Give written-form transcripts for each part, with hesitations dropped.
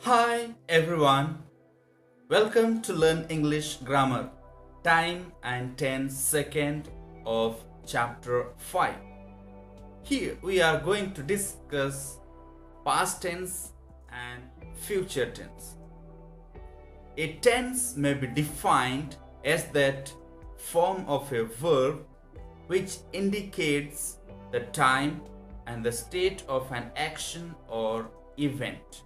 Hi everyone, welcome to Learn English Grammar, Time and 10 Second of Chapter 5. Here we are going to discuss past tense and future tense. A tense may be defined as that form of a verb which indicates the time and the state of an action or event.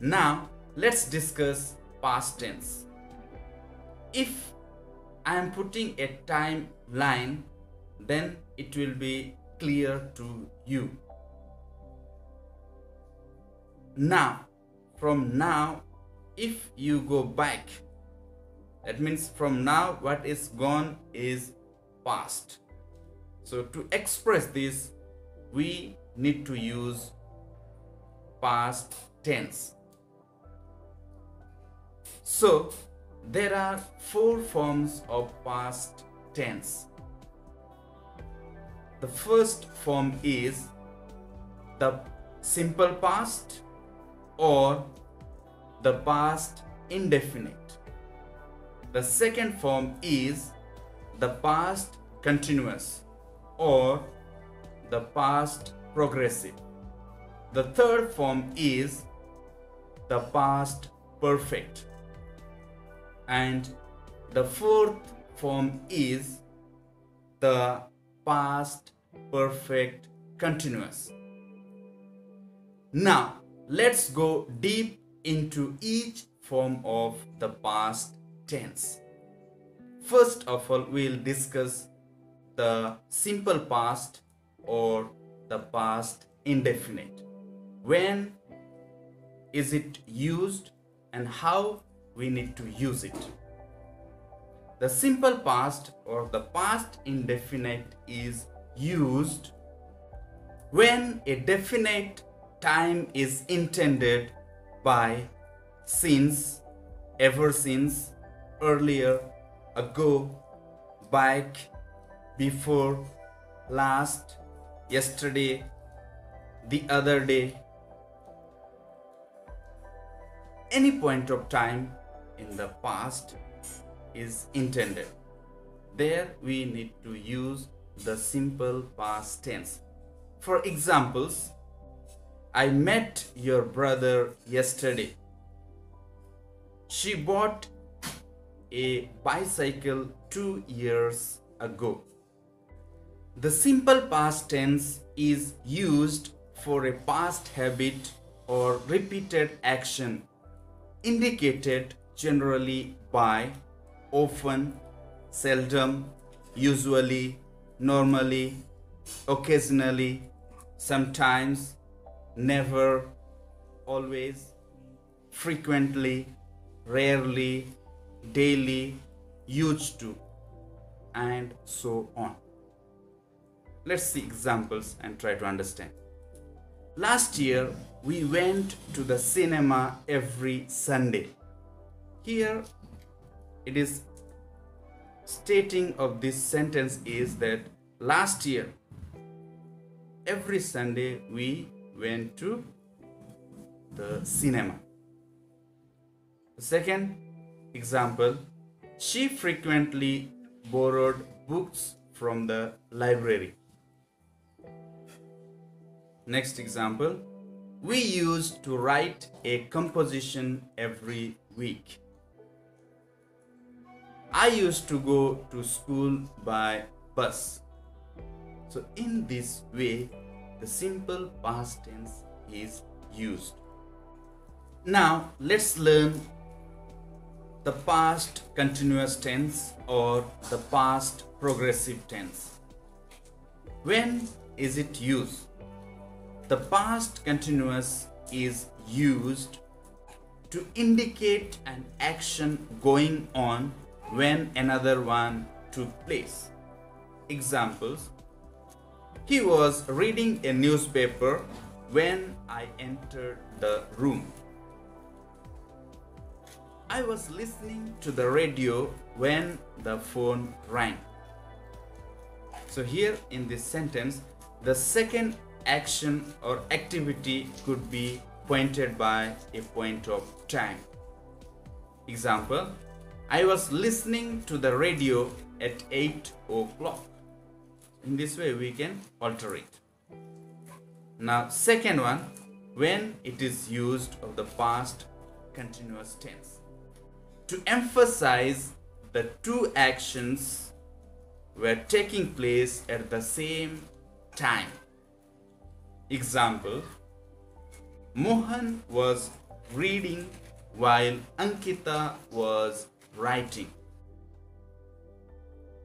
Now, let's discuss past tense. If I am putting a timeline, then it will be clear to you. Now, from now, if you go back, that means from now what is gone is past. So to express this, we need to use past tense. So, there are four forms of past tense. The first form is the simple past or the past indefinite. The second form is the past continuous or the past progressive. The third form is the past perfect. And the fourth form is the past perfect continuous. Now, let's go deep into each form of the past tense. First of all, we'll discuss the simple past or the past indefinite. When is it used and how we need to use it? The simple past or the past indefinite is used when a definite time is intended by since, ever since, earlier, ago, back, before, last, yesterday, the other day. Any point of time in the past is intended. There we need to use the simple past tense. For examples, I met your brother yesterday. She bought a bicycle 2 years ago. The simple past tense is used for a past habit or repeated action indicated generally by often, seldom, usually, normally, occasionally, sometimes, never, always, frequently, rarely, daily, used to, and so on. Let's see examples and try to understand. Last year, we went to the cinema every Sunday. Here, it is stating of this sentence is that last year, every Sunday, we went to the cinema. The second example, she frequently borrowed books from the library. Next example, we used to write a composition every week. I used to go to school by bus. So in this way, the simple past tense is used. Now let's learn the past continuous tense or the past progressive tense. When is it used? The past continuous is used to indicate an action going on when another one took place. Examples: he was reading a newspaper when I entered the room. I was listening to the radio when the phone rang. So here in this sentence, the second action or activity could be pointed by a point of time. Example, I was listening to the radio at 8 o'clock. In this way we can alter it. Now second one, when it is used of the past continuous tense. To emphasize the two actions were taking place at the same time. Example, Mohan was reading while Ankita was writing.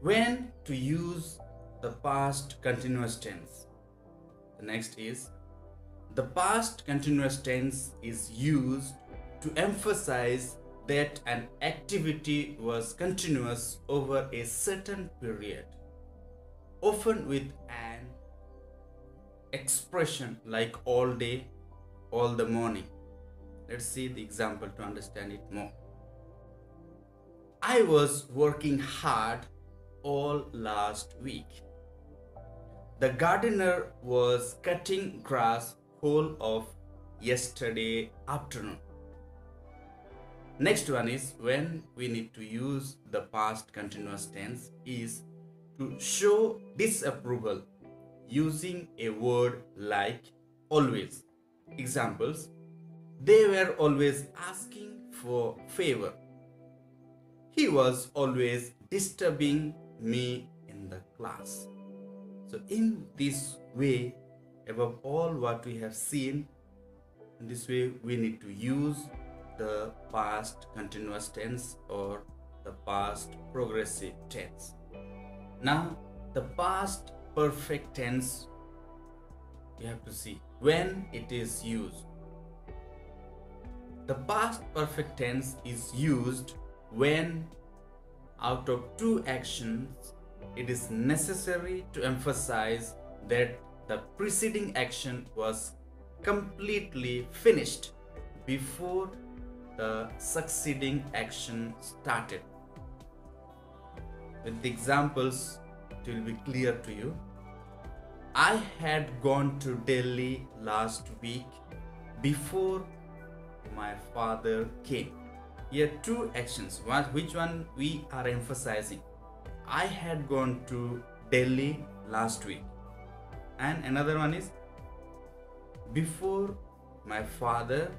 When to use the past continuous tense? The next is, the past continuous tense is used to emphasize that an activity was continuous over a certain period, often with an expression like all day, all the morning. Let's see the example to understand it more. I was working hard all last week. The gardener was cutting grass whole of yesterday afternoon. Next one is, when we need to use the past continuous tense is to show disapproval using a word like always. Examples, they were always asking for favor. He was always disturbing me in the class. So in this way, above all what we have seen, in this way we need to use the past continuous tense or the past progressive tense. Now the past perfect tense, you have to see when it is used. The past perfect tense is used when out of two actions it is necessary to emphasize that the preceding action was completely finished before the succeeding action started. With the examples, it will be clear to you. I had gone to Delhi last week before my father came. Here two actions. Which one we are emphasizing? I had gone to Delhi last week. And another one is before my father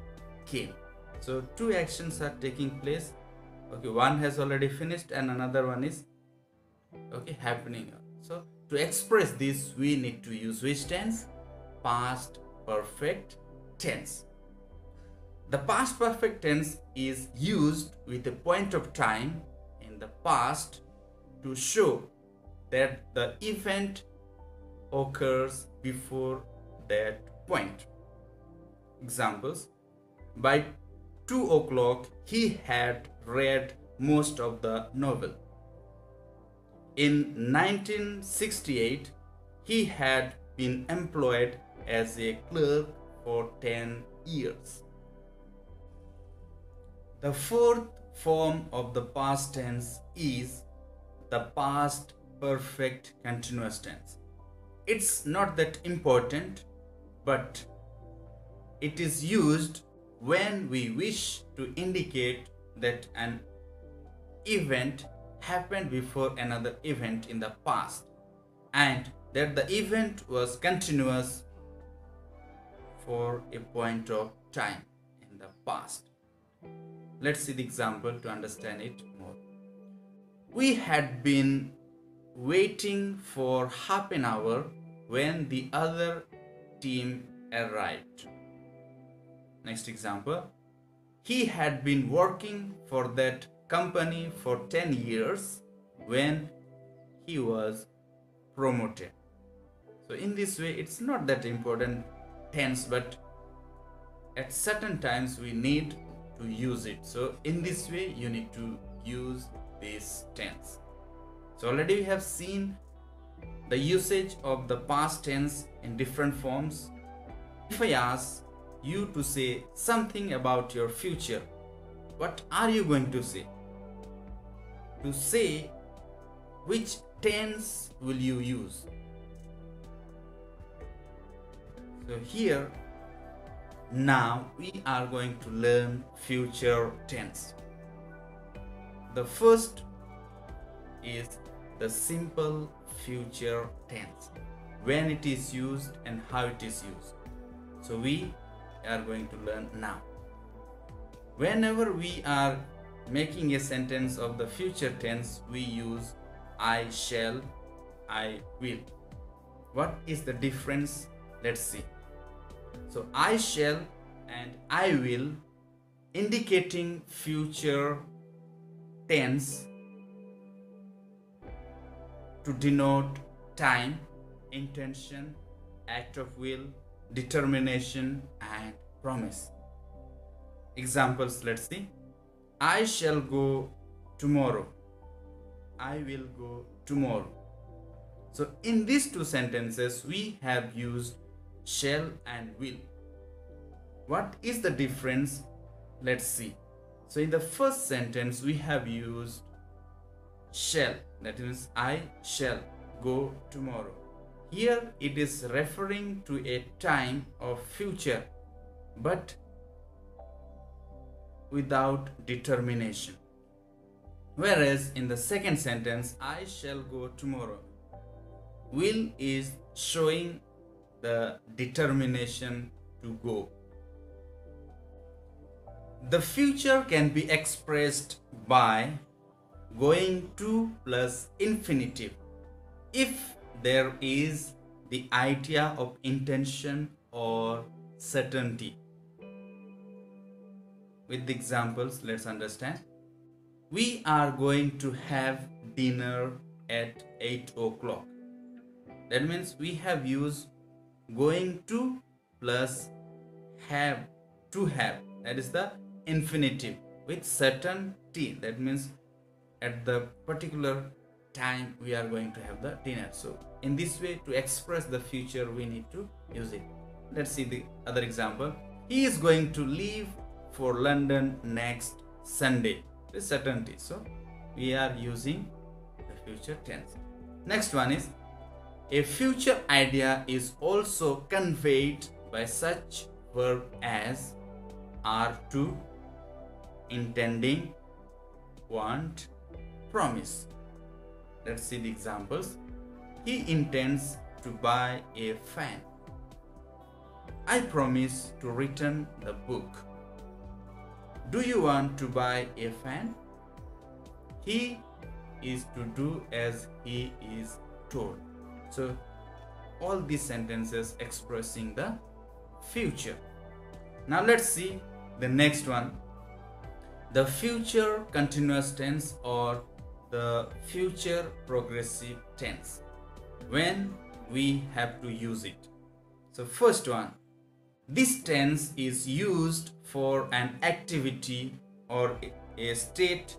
came. So two actions are taking place. Okay, one has already finished and another one is happening. So to express this we need to use which tense? Past perfect tense. The past perfect tense is used with a point of time in the past to show that the event occurs before that point. Examples, by 2 o'clock he had read most of the novel. In 1968 he had been employed as a clerk for 10 years. The fourth form of the past tense is the past perfect continuous tense. It's not that important, but it is used when we wish to indicate that an event happened before another event in the past and that the event was continuous for a point of time in the past. Let's see the example to understand it more. We had been waiting for half an hour when the other team arrived. Next example. He had been working for that company for 10 years when he was promoted. So in this way, it's not that important tense, but at certain times we need to use it. So in this way, you need to use this tense. So already we have seen the usage of the past tense in different forms. If I ask you to say something about your future, what are you going to say? To say which tense will you use? So here Now we are going to learn future tense. The first is the simple future tense, when it is used and how it is used. So we are going to learn now. Whenever we are making a sentence of the future tense, we use I shall, I will. What is the difference? Let's see. So I shall and I will, indicating future tense to denote time, intention, act of will, determination, and promise. Examples, let's see. I shall go tomorrow. I will go tomorrow. So in these two sentences, we have used shall and will. What is the difference? Let's see. So in the first sentence, we have used shall. That means I shall go tomorrow. Here it is referring to a time of future, but without determination. Whereas in the second sentence, I shall go tomorrow, will is showing the determination to go. The future can be expressed by going to plus infinitive if there is the idea of intention or certainty. With the examples, let's understand. We are going to have dinner at 8 o'clock. That means we have used going to plus have, to have. That is the infinitive with certainty. That means at the particular time we are going to have the dinner. So in this way, to express the future, we need to use it. Let's see the other example. He is going to leave for London next Sunday. With certainty. So we are using the future tense. Next one is a future idea is also conveyed by such verb as are to, intending, want, promise. Let's see the examples. He intends to buy a fan. I promise to return the book. Do you want to buy a fan? He is to do as he is told. So all these sentences expressing the future. Now let's see the next one. The future continuous tense or the future progressive tense, when we have to use it. So first one, this tense is used for an activity or a state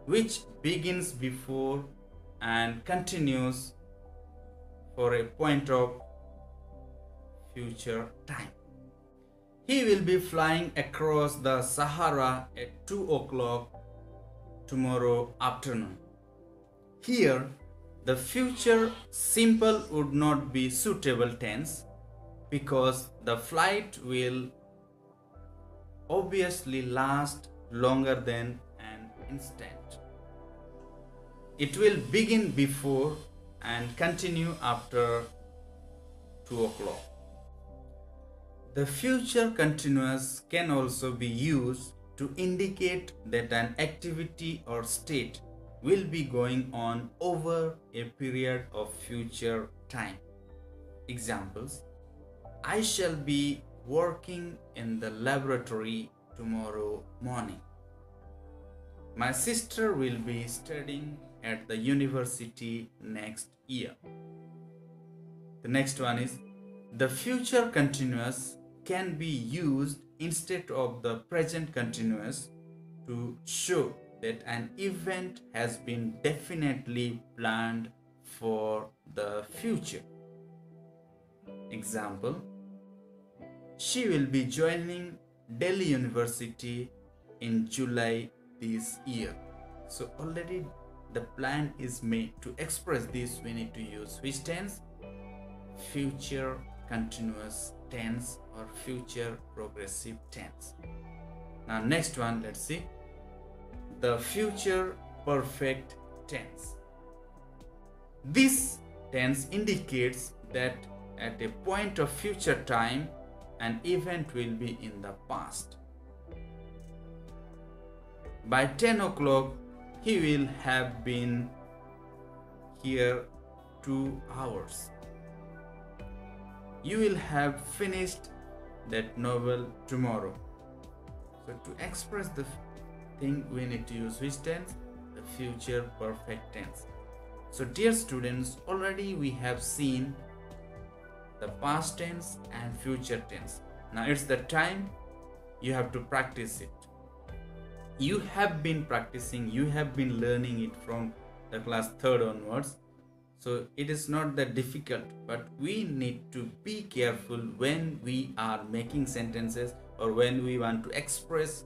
which begins before and continues for a point of future time. He will be flying across the Sahara at 2 o'clock tomorrow afternoon. Here, the future simple would not be suitable tense because the flight will obviously last longer than an instant. It will begin before and continue after 2 o'clock. The future continuous can also be used to indicate that an activity or state will be going on over a period of future time. Examples: I shall be working in the laboratory tomorrow morning. My sister will be studying at the university next year. The next one is the future continuous can be used instead of the present continuous to show that an event has been definitely planned for the future. Example: she will be joining Delhi University in July this year. So already the plan is made. To express this, we need to use which tense? Future continuous tense or future progressive tense. Now next one, let's see the future perfect tense. This tense indicates that at a point of future time an event will be in the past. By 10 o'clock he will have been here 2 hours. You will have finished that novel tomorrow. So to express the thing we need to use which tense? The future perfect tense. So dear students, already we have seen the past tense and future tense. Now it's the time you have to practice it. You have been practicing, you have been learning it from the class 3rd onwards. So it is not that difficult, but we need to be careful when we are making sentences or when we want to express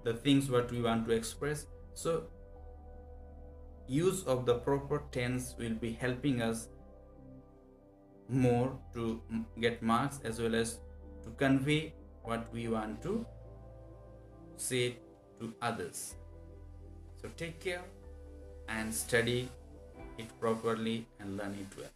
the things what we want to express. So use of the proper tense will be helping us more to get marks as well as to convey what we want to say to others. So take care and study it properly and learn it well.